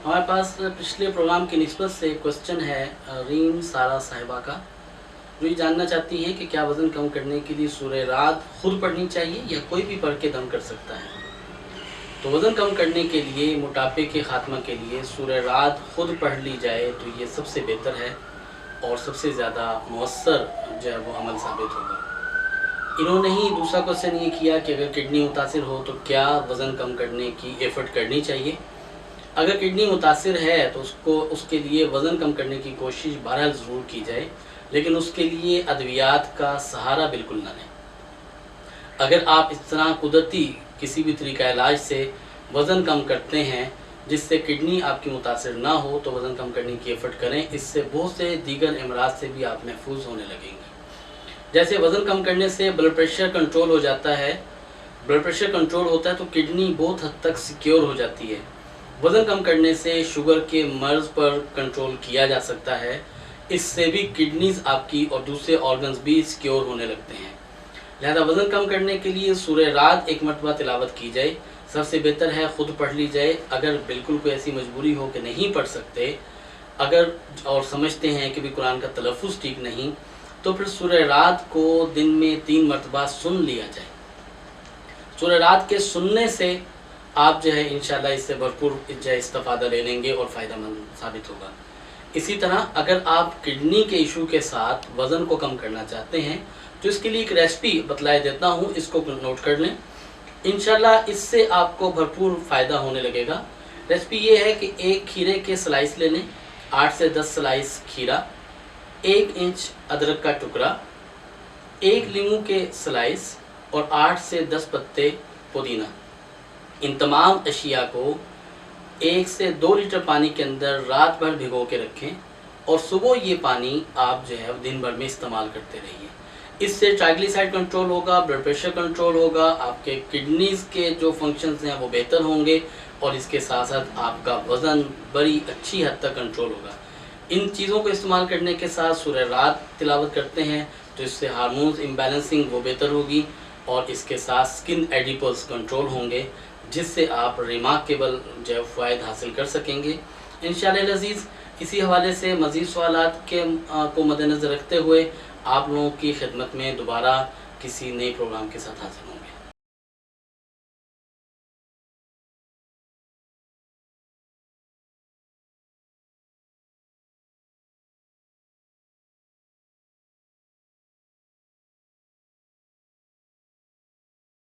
हमारे पास पिछले प्रोग्राम की निस्बत से क्वेश्चन है रीम सारा साहिबा का, जो ये जानना चाहती हैं कि क्या वज़न कम करने के लिए सूरह रात खुद पढ़नी चाहिए या कोई भी पढ़ के दम कर सकता है। तो वज़न कम करने के लिए, मोटापे के ख़ात्मा के लिए सूरह रात खुद पढ़ ली जाए तो ये सबसे बेहतर है और सबसे ज़्यादा मौसर जो है वो अमल साबित होगा। इन्होंने ही दूसरा क्वेश्चन ये किया कि अगर किडनी मुतासिर हो तो क्या वज़न कम करने की एफ़र्ट करनी चाहिए। अगर किडनी मुतासिर है तो उसके लिए वज़न कम करने की कोशिश बहरहाल ज़रूर की जाए, लेकिन उसके लिए अद्वियात का सहारा बिल्कुल ना लें। अगर आप इस तरह कुदरती किसी भी तरीक़ा इलाज से वज़न कम करते हैं जिससे किडनी आपकी मुतासिर ना हो तो वज़न कम करने की एफ़र्ट करें। इससे बहुत से दीगर अमराज से भी आप महफूज होने लगेंगे। जैसे वज़न कम करने से ब्लड प्रेशर कंट्रोल हो जाता है। ब्लड प्रेशर कंट्रोल होता है तो किडनी बहुत हद तक सिक्योर हो जाती है। वज़न कम करने से शुगर के मर्ज़ पर कंट्रोल किया जा सकता है। इससे भी किडनीज़ आपकी और दूसरे ऑर्गन्स भी सिक्योर होने लगते हैं। लिहाजा वज़न कम करने के लिए सूरह रात एक मरतबा तिलावत की जाए। सबसे बेहतर है ख़ुद पढ़ ली जाए। अगर बिल्कुल कोई ऐसी मजबूरी हो कि नहीं पढ़ सकते, अगर और समझते हैं कि भी कुरान का तलफ़ुज़ ठीक नहीं, तो फिर सूरह रात को दिन में 3 मरतबा सुन लिया जाए। सूरह रात के सुनने से आप जो है इंशाअल्लाह इससे भरपूर जो इस्तिफ़ादा ले लेंगे और फ़ायदेमंद साबित होगा। इसी तरह अगर आप किडनी के इशू के साथ वज़न को कम करना चाहते हैं तो इसके लिए एक रेसिपी बतलाए देता हूँ, इसको नोट कर लें। इंशाअल्लाह इससे आपको भरपूर फ़ायदा होने लगेगा। रेसिपी ये है कि 1 खीरे के स्लाइस ले लें, 8 से 10 स्लाइस खीरा, 1 इंच अदरक का टुकड़ा, 1 लीमू के स्लाइस और 8 से 10 पत्ते पुदीना। इन तमाम अशिया को 1 से 2 लीटर पानी के अंदर रात भर भिगो के रखें और सुबह ये पानी आप जो है दिन भर में इस्तेमाल करते रहिए। इससे ट्राइग्लिसराइड कंट्रोल होगा, ब्लड प्रेशर कंट्रोल होगा, आपके किडनीज़ के जो फंक्शंस हैं वो बेहतर होंगे और इसके साथ साथ आपका वज़न बड़ी अच्छी हद तक कंट्रोल होगा। इन चीज़ों को इस्तेमाल करने के साथ सूरह रात तिलावत करते हैं तो इससे हार्मोन्स इम्बैलेंसिंग वो बेहतर होगी और इसके साथ स्किन एडिपल्स कंट्रोल होंगे, जिससे आप रिमार्केबल जो है फ़ायदे हासिल कर सकेंगे इंशाअल्लाह अज़ीज़। इसी हवाले से मज़ीद सवालात के को मद्देनज़र रखते हुए आप लोगों की खिदमत में दोबारा किसी नए प्रोग्राम के साथ हाज़िर हूँ।